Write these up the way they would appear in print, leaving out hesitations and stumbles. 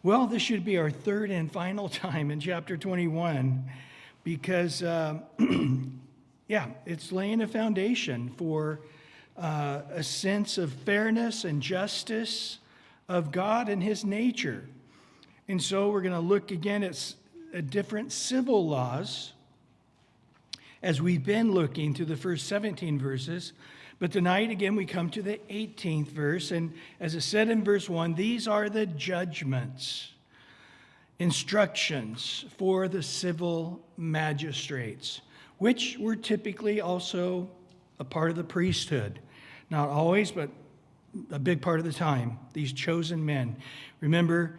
Well, this should be our third and final time in chapter 21 because, it's laying a foundation for a sense of fairness and justice of God and his nature. And so we're going to look again at different civil laws as we've been looking through the first 17 verses. But tonight, again, we come to the 18th verse. And as it said in verse 1, these are the judgments, instructions for the civil magistrates, which were typically also a part of the priesthood. Not always, but a big part of the time, these chosen men. Remember,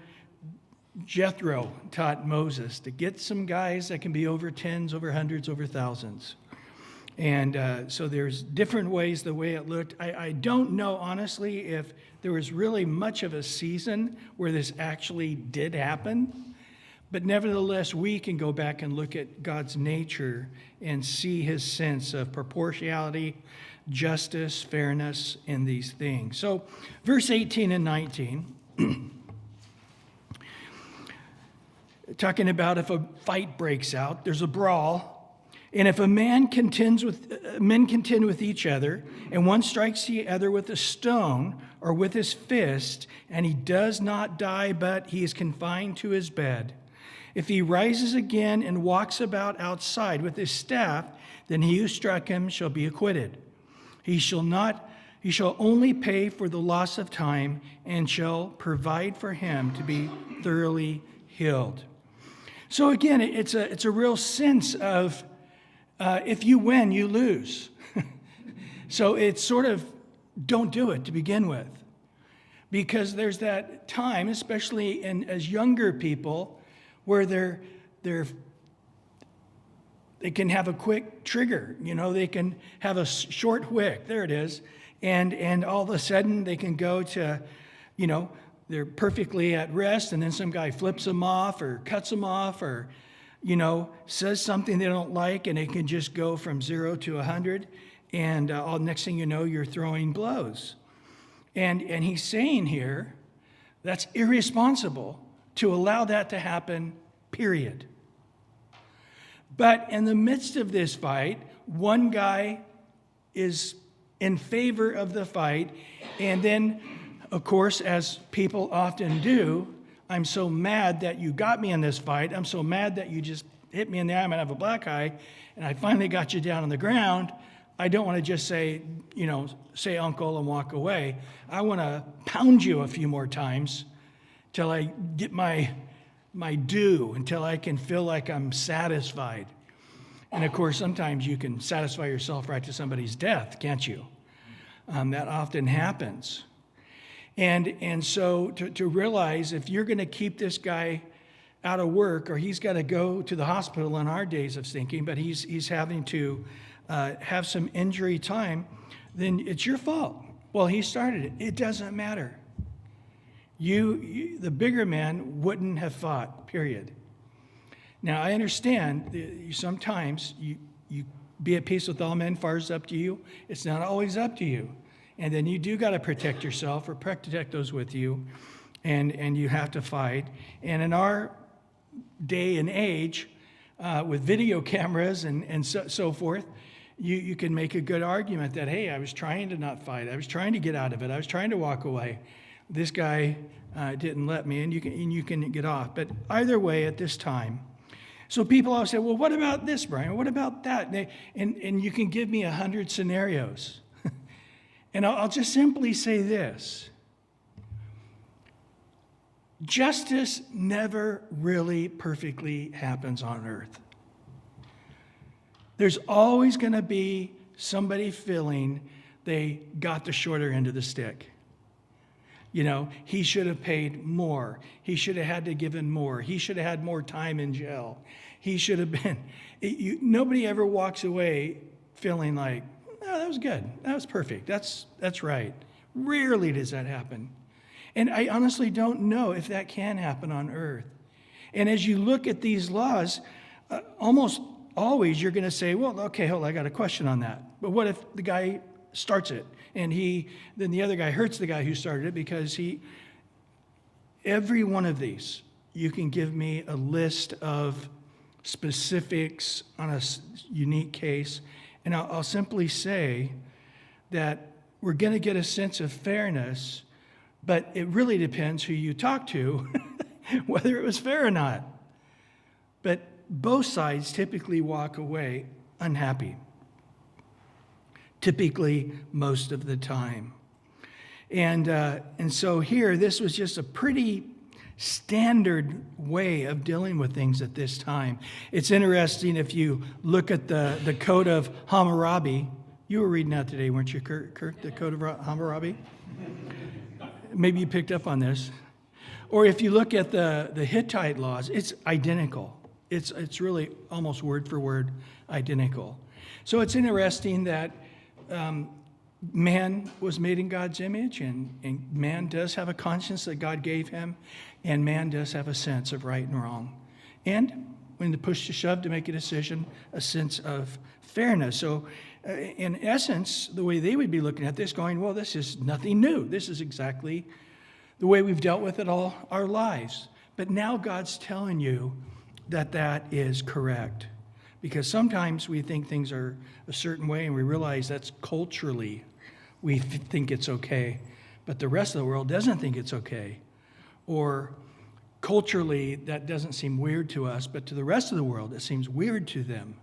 Jethro taught Moses to get some guys that can be over tens, over hundreds, over thousands. And so there's different ways the way it looked. I don't know, honestly, if there was really much of a season where this actually did happen. But nevertheless, we can go back and look at God's nature and see his sense of proportionality, justice, fairness in these things. So verse 18 and 19, talking about if a fight breaks out, there's a brawl. And if a men contend with each other, and one strikes the other with a stone or with his fist, and he does not die, but he is confined to his bed, if he rises again and walks about outside with his staff, then he who struck him shall be acquitted. He shall only pay for the loss of time, and shall provide for him to be thoroughly healed. So again, it's a real sense of if you win, you lose. So it's sort of don't do it to begin with. Because there's that time, especially as younger people, where they can have a quick trigger. They can have a short wick. There it is. And all of a sudden they can go to, they're perfectly at rest, and then some guy flips them off or cuts them off or says something they don't like, and it can just go from 0 to 100, and next thing you know, you're throwing blows. And he's saying here, that's irresponsible to allow that to happen, period. But in the midst of this fight, one guy is in favor of the fight, and then, of course, as people often do, I'm so mad that you got me in this fight. I'm so mad that you just hit me in the eye. I'm going to have a black eye. And I finally got you down on the ground. I don't want to just say uncle and walk away. I want to pound you a few more times till I get my due, until I can feel like I'm satisfied. And of course, sometimes you can satisfy yourself right to somebody's death, can't you? That often happens. And so to realize if you're going to keep this guy out of work, or he's got to go to the hospital in our days of thinking, but he's having to have some injury time, then it's your fault. Well, he started it. It doesn't matter. You the bigger man wouldn't have fought, period. Now, I understand sometimes you be at peace with all men, far as up to you. It's not always up to you. And then you do got to protect yourself or protect those with you, and you have to fight. And in our day and age, with video cameras and so forth, you can make a good argument that, hey, I was trying to not fight. I was trying to get out of it. I was trying to walk away. This guy didn't let me, and you can get off. But either way, at this time, so people always say, well, what about this, Brian? What about that? And you can give me 100 scenarios. And I'll just simply say this. Justice never really perfectly happens on earth. There's always going to be somebody feeling they got the shorter end of the stick. He should have paid more. He should have had to give in more. He should have had more time in jail. He should have been. Nobody ever walks away feeling like, oh, that was good. That was perfect. That's right. Rarely does that happen. And I honestly don't know if that can happen on earth. And as you look at these laws, almost always you're going to say, well, okay, hold on, I got a question on that. But what if the guy starts it and then the other guy hurts the guy who started it because every one of these, you can give me a list of specifics on a unique case, and I'll simply say that we're going to get a sense of fairness, but it really depends who you talk to, whether it was fair or not. But both sides typically walk away unhappy, typically most of the time. And so here, this was just a pretty standard way of dealing with things at this time. It's interesting if you look at the Code of Hammurabi. You were reading that today, weren't you, Kirk? The Code of Hammurabi? Maybe you picked up on this. Or if you look at the Hittite laws, it's identical. It's really almost word for word identical. So it's interesting that man was made in God's image, and man does have a conscience that God gave him, and man does have a sense of right and wrong. And when the push to shove to make a decision, a sense of fairness. So in essence, the way they would be looking at this, going, well, this is nothing new. This is exactly the way we've dealt with it all our lives. But now God's telling you that that is correct. Because sometimes we think things are a certain way, and we realize that's culturally we think it's okay, but the rest of the world doesn't think it's okay. Or culturally, that doesn't seem weird to us, but to the rest of the world, it seems weird to them.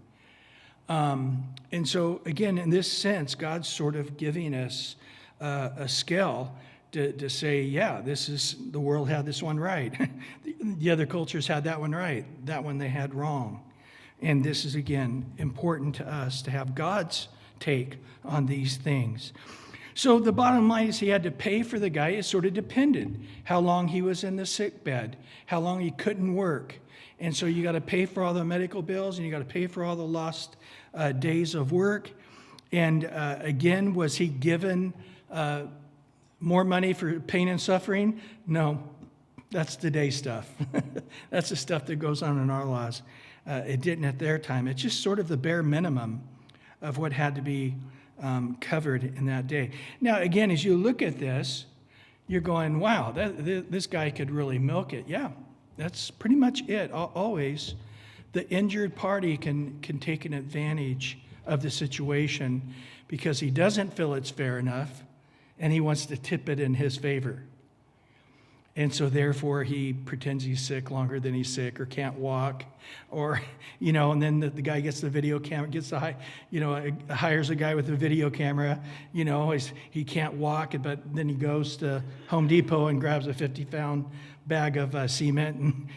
And so, again, in this sense, God's sort of giving us a scale to say, yeah, the world had this one right. The other cultures had that one right. That one they had wrong. And this is, again, important to us to have God's take on these things. So the bottom line is he had to pay for the guy. It sort of depended how long he was in the sick bed, how long he couldn't work. And so you got to pay for all the medical bills, and you got to pay for all the lost days of work. And again, was he given more money for pain and suffering? No, that's today stuff. That's the stuff that goes on in our laws. It didn't at their time. It's just sort of the bare minimum of what had to be covered in that day. Now, again, as you look at this, you're going, wow, this guy could really milk it. Yeah, that's pretty much it. Always, the injured party can take an advantage of the situation because he doesn't feel it's fair enough, and he wants to tip it in his favor. And so therefore he pretends he's sick longer than he's sick, or can't walk, or, and then the guy gets the video camera, hires a guy with a video camera, he can't walk, but then he goes to Home Depot and grabs a 50-pound bag of cement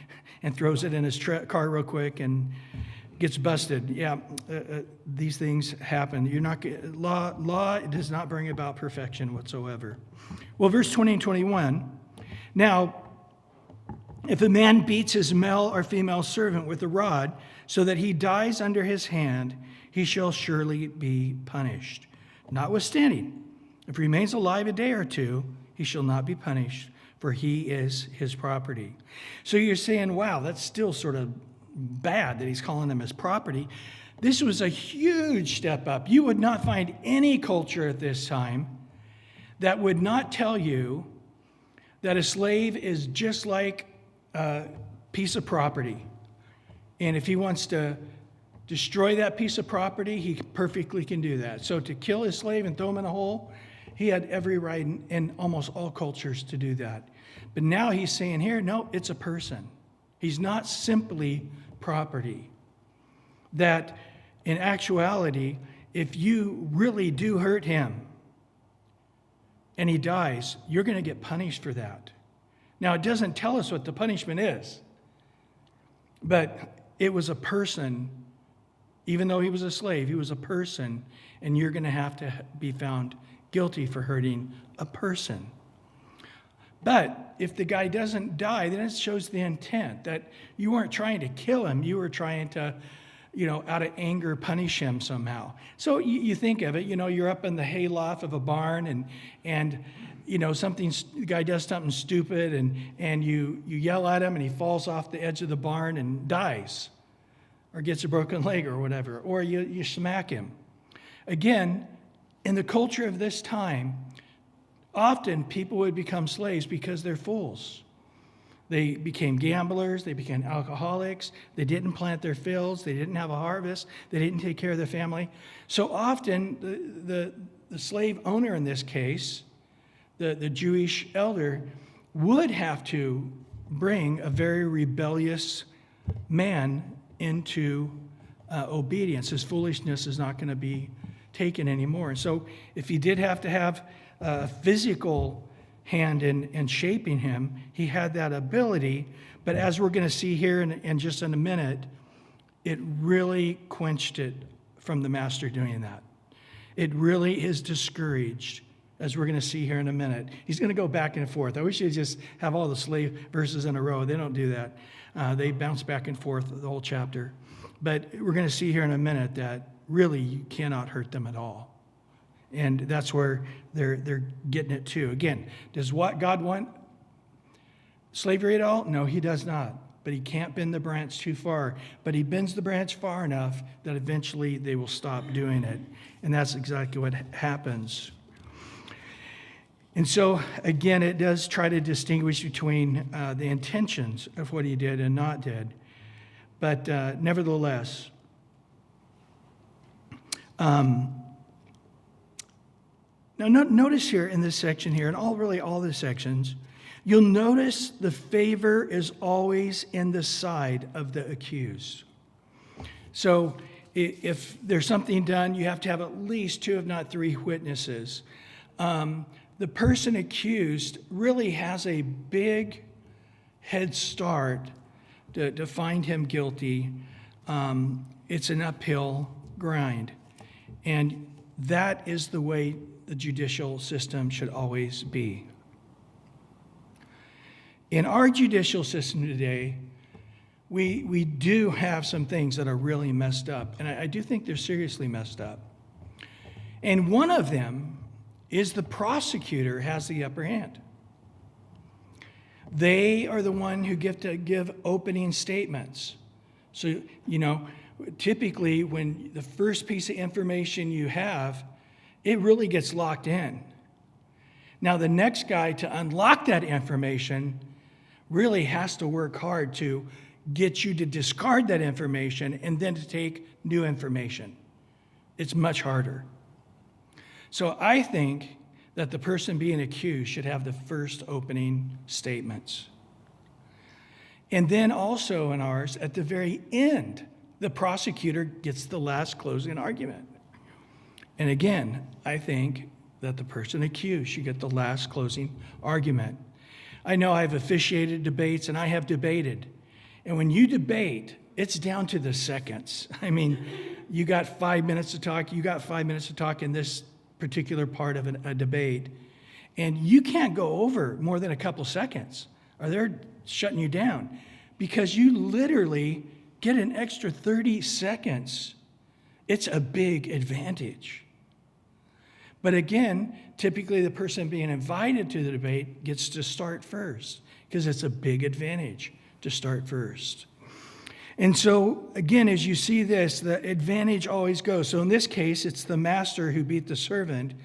and throws it in his car real quick and gets busted. Yeah, these things happen. Law does not bring about perfection whatsoever. Well, verse 20 and 21, now, if a man beats his male or female servant with a rod so that he dies under his hand, he shall surely be punished. Notwithstanding, if he remains alive a day or two, he shall not be punished, for he is his property. So you're saying, wow, that's still sort of bad that he's calling them his property. This was a huge step up. You would not find any culture at this time that would not tell you that a slave is just like a piece of property. And if he wants to destroy that piece of property, he perfectly can do that. So to kill his slave and throw him in a hole, he had every right in almost all cultures to do that. But now he's saying here, no, it's a person. He's not simply property. That in actuality, if you really do hurt him, and he dies, you're going to get punished for that. Now, it doesn't tell us what the punishment is, but it was a person. Even though he was a slave, he was a person, and you're going to have to be found guilty for hurting a person. But if the guy doesn't die, then it shows the intent that you weren't trying to kill him. You were trying to, out of anger, punish him somehow. So you think of it, you're up in the hayloft of a barn and the guy does something stupid and you yell at him and he falls off the edge of the barn and dies or gets a broken leg or whatever, or you smack him. Again, in the culture of this time, often people would become slaves because they're fools. They became gamblers. They became alcoholics. They didn't plant their fields. They didn't have a harvest. They didn't take care of their family. So often, the slave owner in this case, the Jewish elder, would have to bring a very rebellious man into obedience. His foolishness is not going to be taken anymore. And so if he did have to have a physical hand in shaping him, he had that ability. But as we're going to see here in just in a minute, it really quenched it from the master doing that. It really is discouraged, as we're going to see here in a minute. He's going to go back and forth. I wish he'd just have all the slave verses in a row. They don't do that. They bounce back and forth the whole chapter. But we're going to see here in a minute that really you cannot hurt them at all. And that's where they're getting it too. Again, does what God want slavery at all? No, he does not. But he can't bend the branch too far. But he bends the branch far enough that eventually they will stop doing it. And that's exactly what happens. And so, again, it does try to distinguish between the intentions of what he did and not did. But nevertheless, now notice here in this section here, and all the sections, you'll notice the favor is always in the side of the accused. So if there's something done, you have to have at least 2, if not 3 witnesses. The person accused really has a big head start to find him guilty. It's an uphill grind. And that is the way the judicial system should always be. In our judicial system today, we do have some things that are really messed up. And I do think they're seriously messed up. And one of them is the prosecutor has the upper hand. They are the one who get to give opening statements. So, typically when the first piece of information you have, it really gets locked in. Now, the next guy to unlock that information really has to work hard to get you to discard that information and then to take new information. It's much harder. So I think that the person being accused should have the first opening statements. And then also in ours, at the very end, the prosecutor gets the last closing argument. And again, I think that the person accused should get the last closing argument. I know I've officiated debates and I have debated. And when you debate, it's down to the seconds. I mean, you got 5 minutes to talk, in this particular part of a debate. And you can't go over more than a couple seconds or they're shutting you down because you literally get an extra 30 seconds. It's a big advantage. But again, typically the person being invited to the debate gets to start first because it's a big advantage to start first. And so, again, as you see this, the advantage always goes. So in this case, it's the master who beat the servant.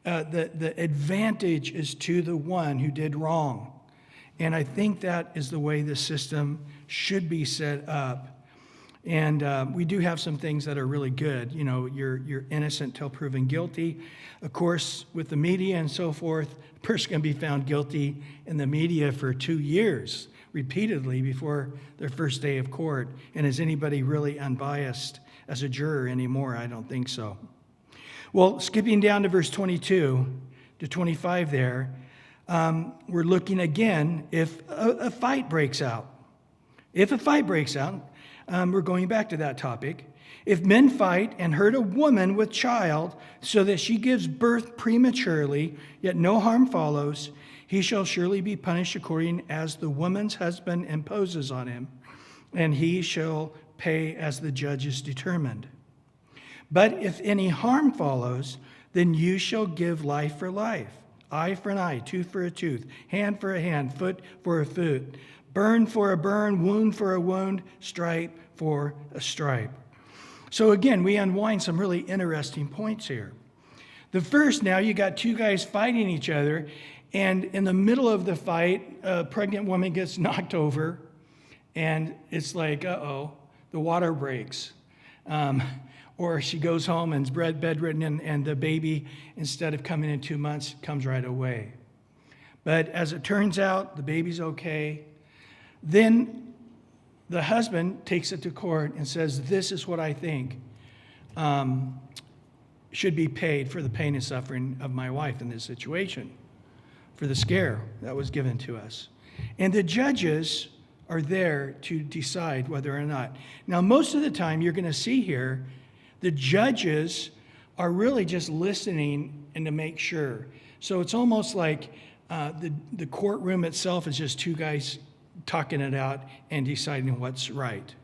The advantage is to the one who did wrong. And I think that is the way the system should be set up. And we do have some things that are really good. You're innocent till proven guilty. Of course, with the media and so forth, a person can be found guilty in the media for 2 years repeatedly before their first day of court. And is anybody really unbiased as a juror anymore? I don't think so. Well, skipping down to verse 22 to 25 there, we're looking again if a fight breaks out. If a fight breaks out, we're going back to that topic. If men fight and hurt a woman with child so that she gives birth prematurely, yet no harm follows, he shall surely be punished according as the woman's husband imposes on him, and he shall pay as the judge is determined. But if any harm follows, then you shall give life for life, eye for an eye, tooth for a tooth, hand for a hand, foot for a foot, burn for a burn, wound for a wound, stripe for a stripe. So again, we unwind some really interesting points here. The first, now you got 2 guys fighting each other, And in the middle of the fight, a pregnant woman gets knocked over, and it's like, uh-oh, the water breaks. Or she goes home and's bedridden, and the baby, instead of coming in 2 months, comes right away. But as it turns out, the baby's okay. Then the husband takes it to court and says, this is what I think should be paid for the pain and suffering of my wife in this situation, for the scare that was given to us. And the judges are there to decide whether or not. Now, most of the time, you're going to see here, the judges are really just listening and to make sure. So it's almost like the courtroom itself is just two guys talking it out and deciding what's right.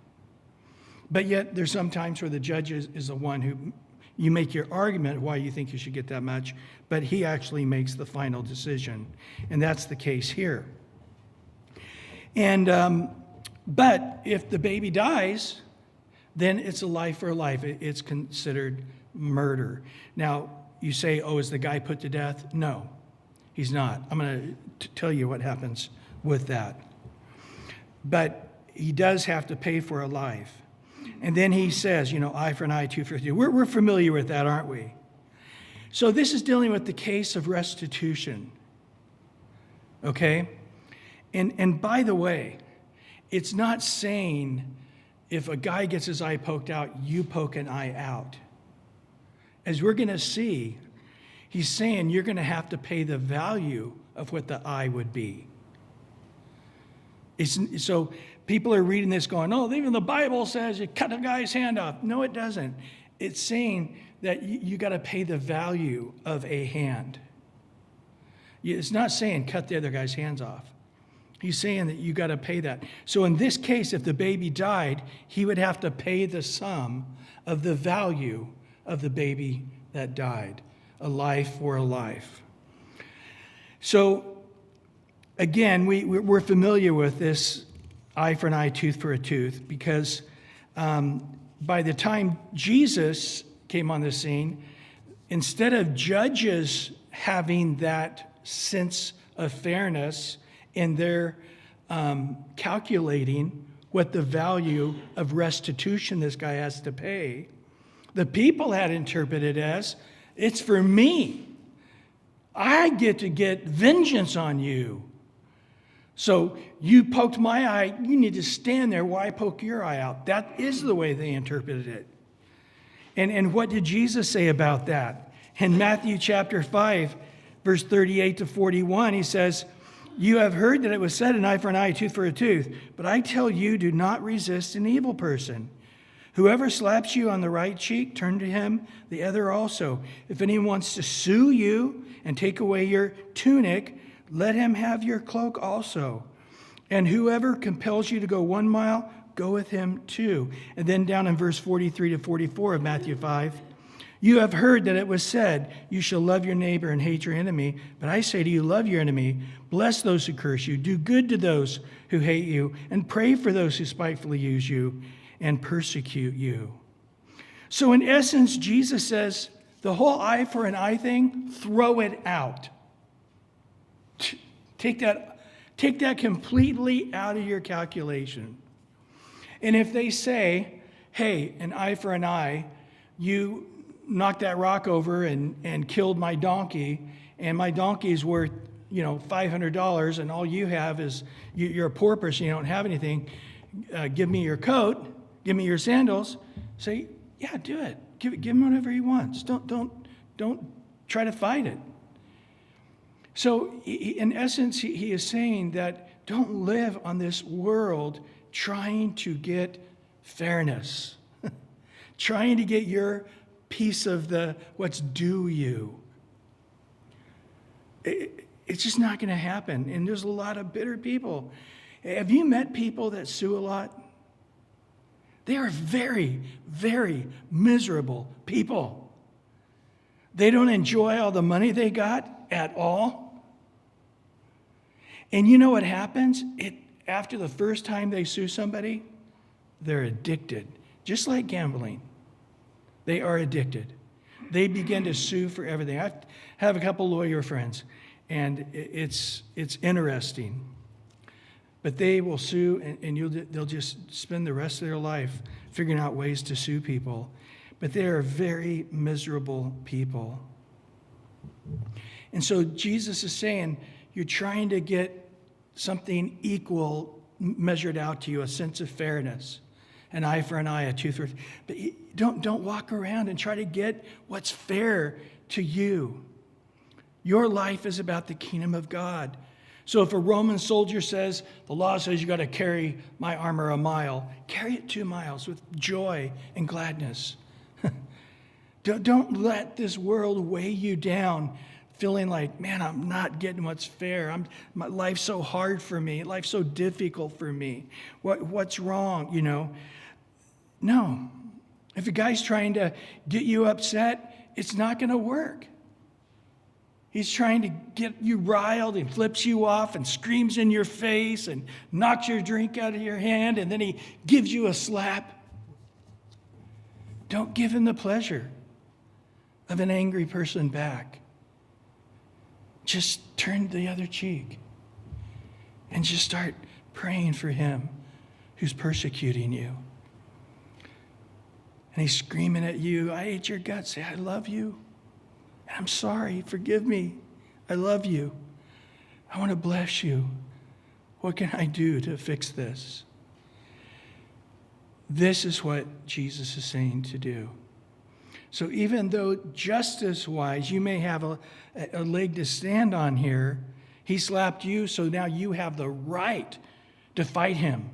But yet, there's some times where the judge is the one who, you make your argument why you think you should get that much, but he actually makes the final decision. And that's the case here. And but if the baby dies, then it's a life for a life. It's considered murder. Now, you say, oh, is the guy put to death? No, he's not. I'm going to tell you what happens with that. But he does have to pay for a life. And then he says, eye for an eye, tooth for a tooth. We're familiar with that, aren't we? So this is dealing with the case of restitution. Okay? And by the way, it's not saying if a guy gets his eye poked out, you poke an eye out. As we're going to see, he's saying you're going to have to pay the value of what the eye would be. So people are reading this going, oh, even the Bible says you cut a guy's hand off. No, it doesn't. It's saying that you got to pay the value of a hand. It's not saying cut the other guy's hands off. He's saying that you got to pay that. So in this case, if the baby died, he would have to pay the sum of the value of the baby that died. A life for a life. So again, we're familiar with this eye for an eye, tooth for a tooth, because by the time Jesus came on the scene, instead of judges having that sense of fairness in their calculating what the value of restitution this guy has to pay, the people had interpreted as, it's for me. I get to get vengeance on you. So you poked my eye, you need to stand there while I poke your eye out. That is the way they interpreted it. And what did Jesus say about that? In Matthew chapter 5, verse 38 to 41, he says, you have heard that it was said, an eye for an eye, a tooth for a tooth. But I tell you, do not resist an evil person. Whoever slaps you on the right cheek, turn to him the other also. If anyone wants to sue you and take away your tunic, let him have your cloak also. And whoever compels you to go 1 mile, go with him 2. And then down in verse 43 to 44 of Matthew 5, you have heard that it was said, you shall love your neighbor and hate your enemy. But I say to you, love your enemy, bless those who curse you, do good to those who hate you, and pray for those who spitefully use you and persecute you. So in essence, Jesus says, the whole eye for an eye thing, throw it out. Take that completely out of your calculation. And if they say, hey, an eye for an eye, you knocked that rock over and killed my donkey, and my donkey is worth, $500, and all you have is, you're a poor person, you don't have anything, give me your coat, give me your sandals, say, yeah, do it. Give him whatever he wants. Don't try to fight it. So in essence, he is saying that don't live on this world trying to get fairness, trying to get your piece of what's due you. It's just not going to happen. And there's a lot of bitter people. Have you met people that sue a lot? They are very, very miserable people. They don't enjoy all the money they got at all. And you know what happens? After the first time they sue somebody, they're addicted. Just like gambling. They are addicted. They begin to sue for everything. I have a couple lawyer friends, And it's interesting. But they will sue, and they'll just spend the rest of their life figuring out ways to sue people. But they are very miserable people. And so Jesus is saying, you're trying to get something equal measured out to you, a sense of fairness. An eye for an eye, a tooth for a tooth. But don't walk around and try to get what's fair to you. Your life is about the kingdom of God. So if a Roman soldier says, the law says you got to carry my armor a mile, carry it 2 miles with joy and gladness. Don't let this world weigh you down, feeling like, man, I'm not getting what's fair. My life's so hard for me. Life's so difficult for me. What's wrong, you know? No. If a guy's trying to get you upset, it's not going to work. He's trying to get you riled and flips you off and screams in your face and knocks your drink out of your hand, and then he gives you a slap. Don't give him the pleasure of an angry person back. Just turn the other cheek and just start praying for him who's persecuting you. And he's screaming at you, I hate your guts. Say, I love you. I'm sorry. Forgive me. I love you. I want to bless you. What can I do to fix this? This is what Jesus is saying to do. So even though justice-wise, you may have a leg to stand on here, he slapped you, so now you have the right to fight him,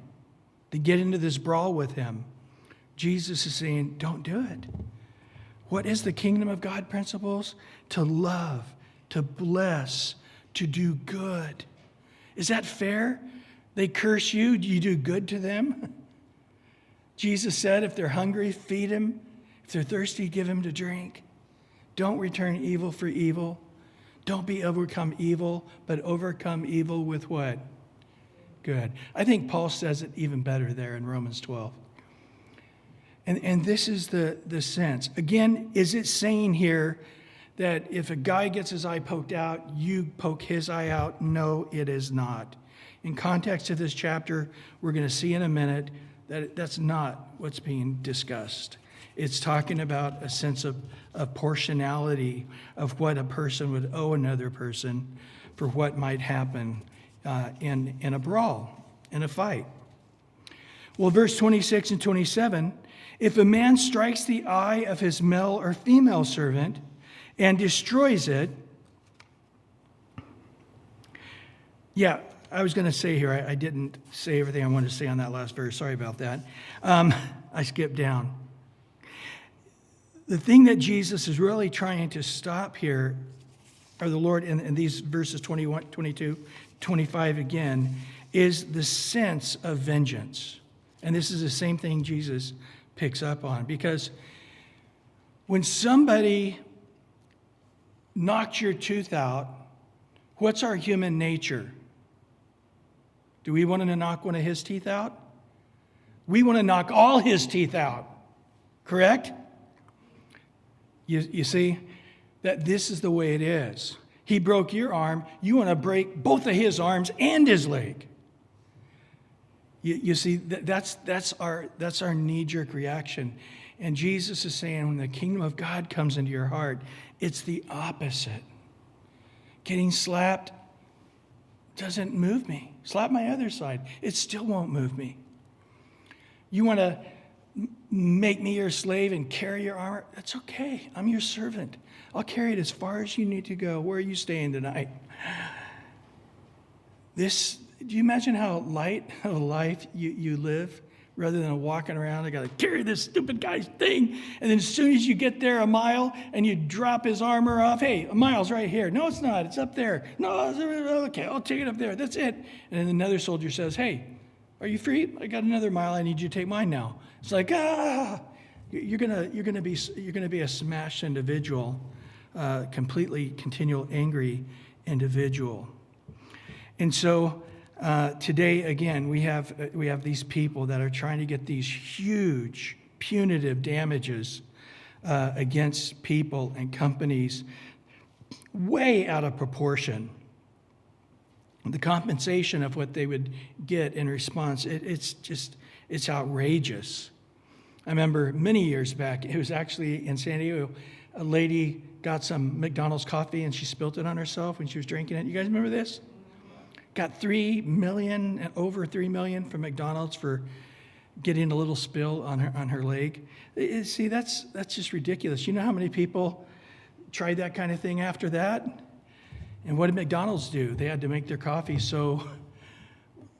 to get into this brawl with him. Jesus is saying, don't do it. What is the kingdom of God principles? To love, to bless, to do good. Is that fair? They curse you, you do good to them? Jesus said, if they're hungry, feed them. If they're thirsty, give them to drink. Don't return evil for evil. Don't be overcome evil, but overcome evil with what? Good. I think Paul says it even better there in Romans 12. And this is the sense. Again, is it saying here that if a guy gets his eye poked out, you poke his eye out? No, it is not. In context of this chapter, we're going to see in a minute that that's not what's being discussed. It's talking about a sense of portionality of what a person would owe another person for what might happen in a brawl, in a fight. Well, verse 26 and 27, if a man strikes the eye of his male or female servant and destroys it, yeah, I was going to say here, I didn't say everything I wanted to say on that last verse. Sorry about that. I skipped down. The thing that Jesus is really trying to stop here, or the Lord in these verses 21, 22, 25 again, is the sense of vengeance. And this is the same thing Jesus picks up on. Because when somebody knocks your tooth out, what's our human nature? Do we want to knock one of his teeth out? We want to knock all his teeth out, correct? You see, that this is the way it is. He broke your arm. You want to break both of his arms and his leg. You see, that's our knee-jerk reaction. And Jesus is saying when the kingdom of God comes into your heart, it's the opposite. Getting slapped doesn't move me. Slap my other side. It still won't move me. You want to make me your slave and carry your armor? That's okay. I'm your servant. I'll carry it as far as you need to go. Where are you staying tonight? Do you imagine how light of a life you live rather than walking around? I got to carry this stupid guy's thing. And then as soon as you get there a mile and you drop his armor off, hey, a mile's right here. No, it's not. It's up there. No, okay, I'll take it up there. That's it. And then another soldier says, hey, are you free? I got another mile. I need you to take mine now. It's like, you're gonna be a smashed individual, completely continual angry individual. And so today again we have these people that are trying to get these huge punitive damages against people and companies way out of proportion. the compensation of what they would get in response, it's outrageous. I remember many years back, it was actually in San Diego, a lady got some McDonald's coffee and she spilled it on herself when she was drinking it. You guys remember this? Got $3 million, over $3 million from McDonald's for getting a little spill on her leg. See, that's just ridiculous. You know how many people tried that kind of thing after that? And what did McDonald's do? They had to make their coffee so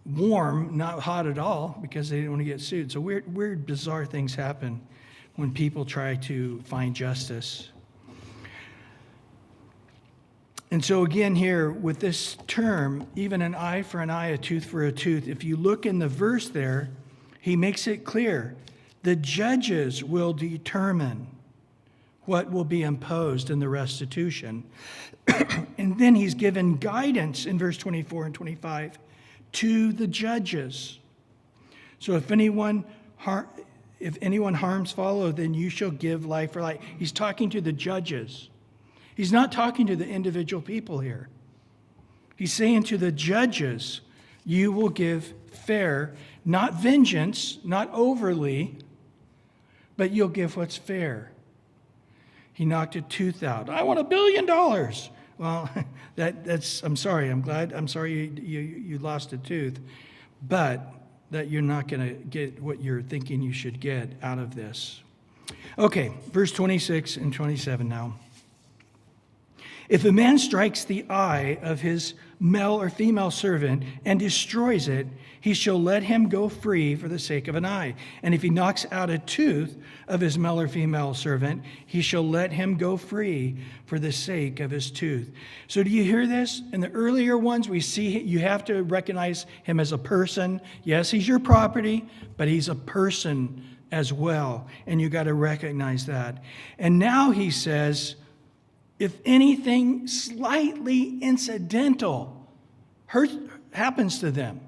warm, not hot at all, because they didn't want to get sued. So weird, bizarre things happen when people try to find justice. And so again here, with this term, even an eye for an eye, a tooth for a tooth, if you look in the verse there, he makes it clear. The judges will determine what will be imposed in the restitution. And then he's given guidance in verse 24 and 25 to the judges. So if anyone harms follow, then you shall give life for life. He's talking to the judges. He's not talking to the individual people here. He's saying to the judges, you will give fair, not vengeance, not overly, but you'll give what's fair. He knocked a tooth out. I want $1 billion. Well, I'm sorry. I'm sorry you lost a tooth, but that you're not going to get what you're thinking you should get out of this. Okay, verse 26 and 27 now. If a man strikes the eye of his male or female servant and destroys it, he shall let him go free for the sake of an eye. And if he knocks out a tooth of his male or female servant, he shall let him go free for the sake of his tooth. So do you hear this? In the earlier ones, we see you have to recognize him as a person. Yes, he's your property, but he's a person as well. And you got to recognize that. And now he says, if anything slightly incidental happens to them,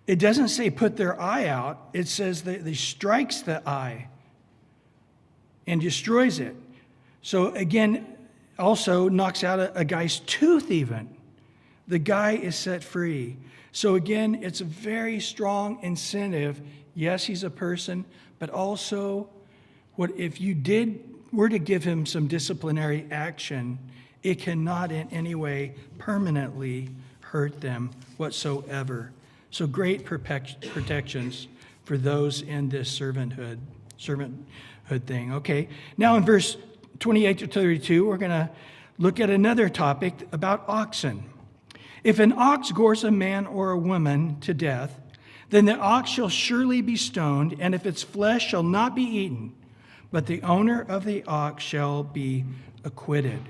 it doesn't say put their eye out. It says that he strikes the eye and destroys it. So again, also knocks out a guy's tooth even. The guy is set free. So again, it's a very strong incentive. Yes, he's a person, but also what if you were to give him some disciplinary action, it cannot in any way permanently hurt them whatsoever. So great protections for those in this servanthood thing. Okay, now in verse 28 to 32, we're going to look at another topic about oxen. If an ox gores a man or a woman to death, then the ox shall surely be stoned, and if its flesh shall not be eaten, but the owner of the ox shall be acquitted.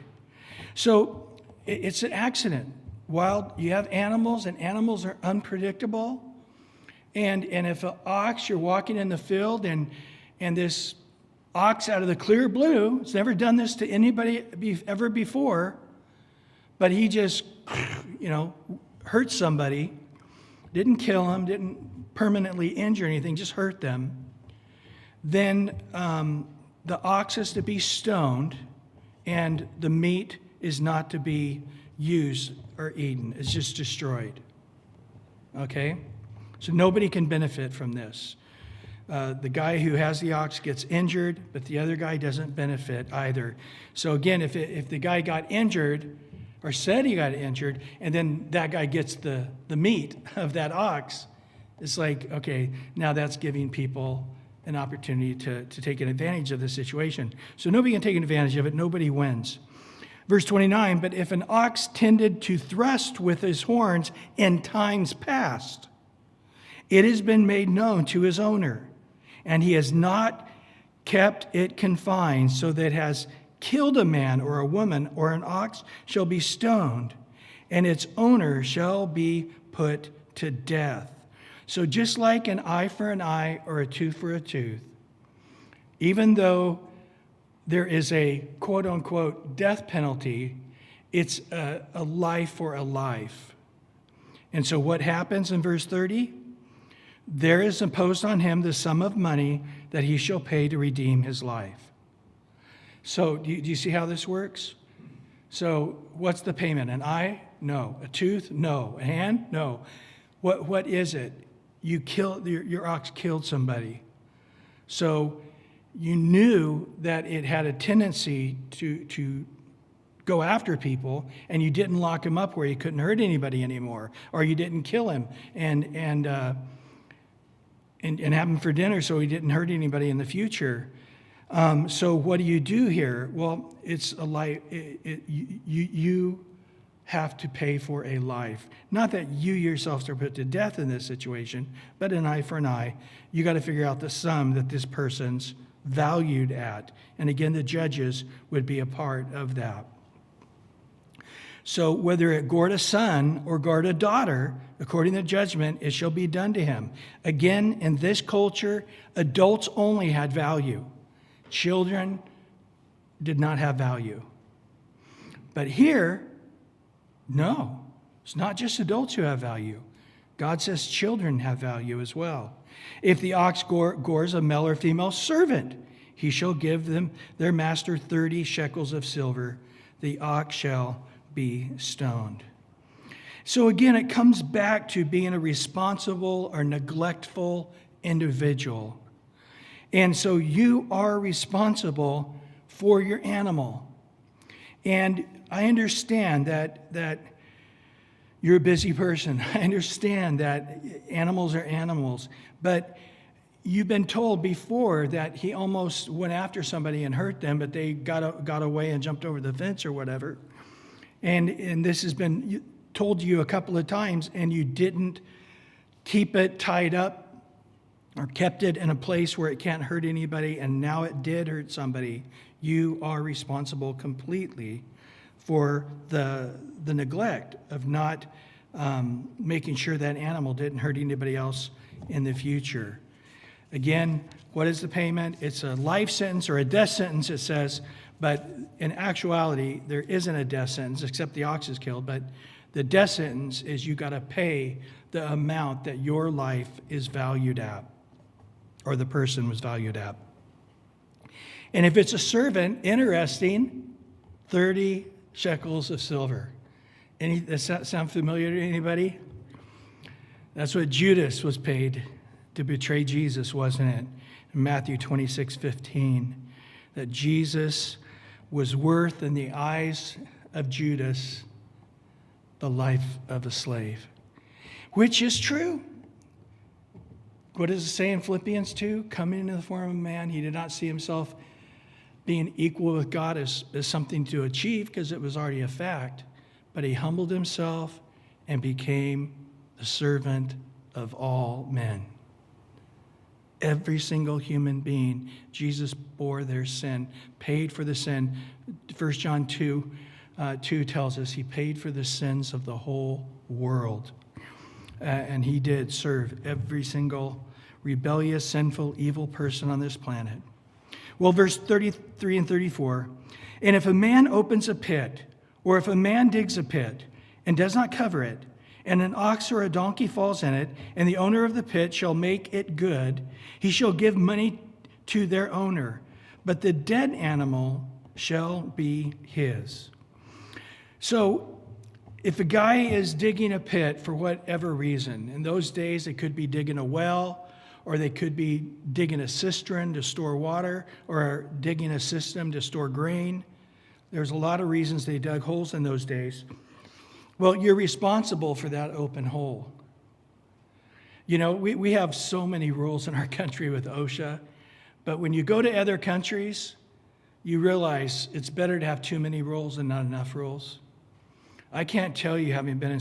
So it's an accident. Wild, you have animals, and animals are unpredictable. And if an ox, you're walking in the field, and this ox out of the clear blue, has never done this to anybody ever before, but he just, hurt somebody, didn't kill him, didn't permanently injure anything, just hurt them, then the ox is to be stoned, and the meat is not to be used or eaten. It's just destroyed. Okay? So nobody can benefit from this. The guy who has the ox gets injured, but the other guy doesn't benefit either. So again, if the guy got injured, or said he got injured, and then that guy gets the meat of that ox, it's like, okay, now that's giving people an opportunity to take an advantage of the situation. So nobody can take advantage of it. Nobody wins. Verse 29, but if an ox tended to thrust with his horns in times past, it has been made known to his owner, and he has not kept it confined, so that it has killed a man or a woman or an ox shall be stoned, and its owner shall be put to death. So just like an eye for an eye or a tooth for a tooth, even though there is a quote-unquote death penalty, it's a life for a life. And so what happens in verse 30? There is imposed on him the sum of money that he shall pay to redeem his life. So do you see how this works? So what's the payment? An eye No. A tooth? No. A hand? No. What is it? Your ox killed somebody. So you knew that it had a tendency to go after people, and you didn't lock him up where he couldn't hurt anybody anymore, or you didn't kill him and have him for dinner so he didn't hurt anybody in the future. So what do you do here? Well, it's a life. You have to pay for a life. Not that you yourselves are put to death in this situation, but an eye for an eye. You got to figure out the sum that this person's valued at. And again, the judges would be a part of that. So whether it gored a son or gored a daughter, according to judgment, it shall be done to him. Again, in this culture, adults only had value. Children did not have value. But here, no, it's not just adults who have value. God says children have value as well. If the ox gores a male or female servant, he shall give them their master 30 shekels of silver. The ox shall be stoned. So again, it comes back to being a responsible or neglectful individual. And so you are responsible for your animal. And I understand that you're a busy person. I understand that animals are animals. But you've been told before that he almost went after somebody and hurt them, but they got away and jumped over the fence or whatever. And this has been told you a couple of times, and you didn't keep it tied up or kept it in a place where it can't hurt anybody, and now it did hurt somebody. You are responsible completely for the neglect of not making sure that animal didn't hurt anybody else in the future. Again, what is the payment? It's a life sentence or a death sentence, it says, but in actuality, there isn't a death sentence except the ox is killed. But the death sentence is you got to pay the amount that your life is valued at, or the person was valued at. And if it's a servant, interesting, 30 shekels of silver. Does that sound familiar to anybody? That's what Judas was paid to betray Jesus, wasn't it? In Matthew 26:15, that Jesus was worth in the eyes of Judas the life of a slave, which is true. What does it say in Philippians 2? Coming into the form of a man, he did not see himself being equal with God as something to achieve, because it was already a fact, but he humbled himself and became the servant of all men. Every single human being, Jesus bore their sin, paid for the sin. 1 John 2 tells us he paid for the sins of the whole world. And he did serve every single rebellious, sinful, evil person on this planet. Well, verse 33 and 34, and if a man opens a pit, or if a man digs a pit and does not cover it, and an ox or a donkey falls in it, and the owner of the pit shall make it good, he shall give money to their owner, but the dead animal shall be his. So if a guy is digging a pit for whatever reason, in those days they could be digging a well, or they could be digging a cistern to store water, or digging a system to store grain. There's a lot of reasons they dug holes in those days. Well, you're responsible for that open hole. You know, we have so many rules in our country with OSHA, but when you go to other countries, you realize it's better to have too many rules than not enough rules. I can't tell you, having been in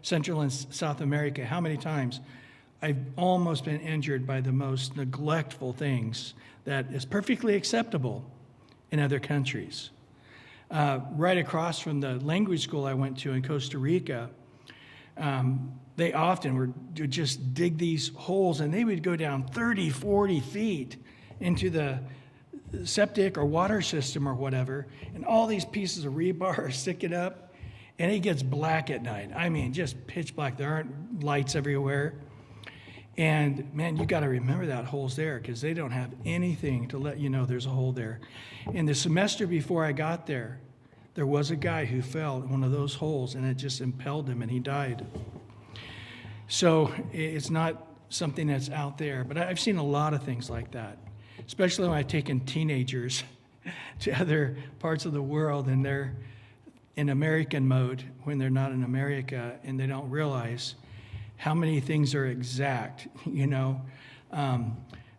Central and South America, how many times I've almost been injured by the most neglectful things that is perfectly acceptable in other countries. Right across from the language school I went to in Costa Rica, they often would just dig these holes, and they would go down 30, 40 feet into the septic or water system or whatever, and all these pieces of rebar are sticking up, and it gets black at night. I mean, just pitch black. There aren't lights everywhere. And man, you got to remember that hole's there, because they don't have anything to let you know there's a hole there. In the semester before I got there, there was a guy who fell in one of those holes, and it just impelled him, and he died. So it's not something that's out there. But I've seen a lot of things like that, especially when I've taken teenagers to other parts of the world, and they're in American mode when they're not in America, and they don't realize how many things are exact, you know.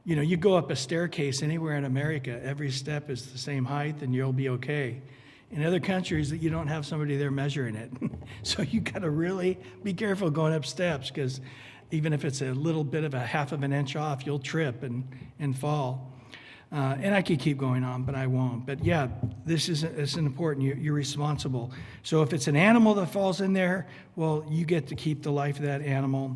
You go up a staircase anywhere in America, every step is the same height, and you'll be okay. In other countries, you don't have somebody there measuring it. So you got to really be careful going up steps, because even if it's a little bit of a half of an inch off, you'll trip and fall. And I could keep going on, but I won't. But yeah, this is important. You're responsible. So if it's an animal that falls in there, well, you get to keep the life of that animal.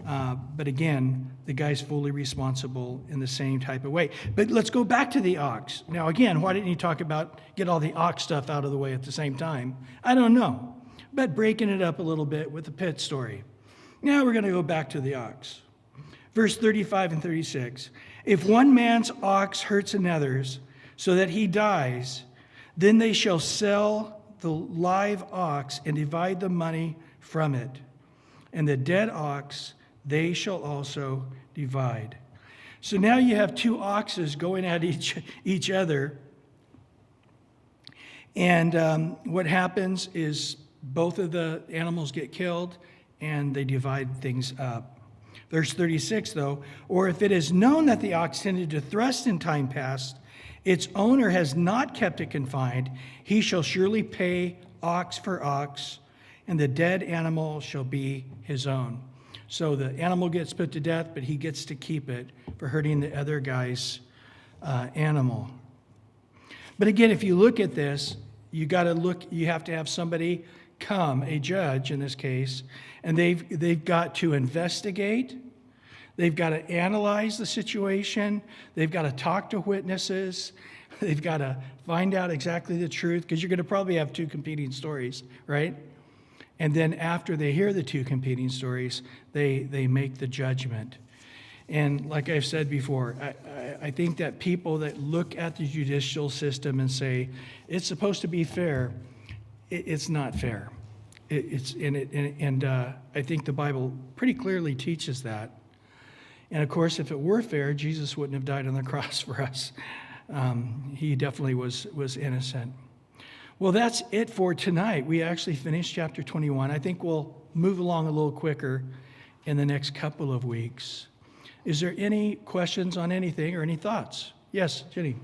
But again, the guy's fully responsible in the same type of way. But let's go back to the ox. Now, again, why didn't he talk about get all the ox stuff out of the way at the same time? I don't know. But breaking it up a little bit with the pit story. Now we're going to go back to the ox. Verse 35 and 36. If one man's ox hurts another's so that he dies, then they shall sell the live ox and divide the money from it. And the dead ox they shall also divide. So now you have two oxes going at each other. And what happens is both of the animals get killed, and they divide things up. Verse 36, though, or if it is known that the ox tended to thrust in time past, its owner has not kept it confined, he shall surely pay ox for ox, and the dead animal shall be his own. So the animal gets put to death, but he gets to keep it for hurting the other guy's animal. But again, if you look at this, you have to have somebody come, a judge in this case, and they've got to investigate, they've got to analyze the situation, they've got to talk to witnesses, they've got to find out exactly the truth, because you're going to probably have two competing stories, right? And then after they hear the two competing stories, they make the judgment. And like I've said before, I think that people that look at the judicial system and say, it's supposed to be fair, it's not fair. I think the Bible pretty clearly teaches that. And of course, if it were fair, Jesus wouldn't have died on the cross for us. He definitely was innocent. Well, that's it for tonight. We actually finished chapter 21. I think we'll move along a little quicker in the next couple of weeks. Is there any questions on anything or any thoughts? Yes, Jenny.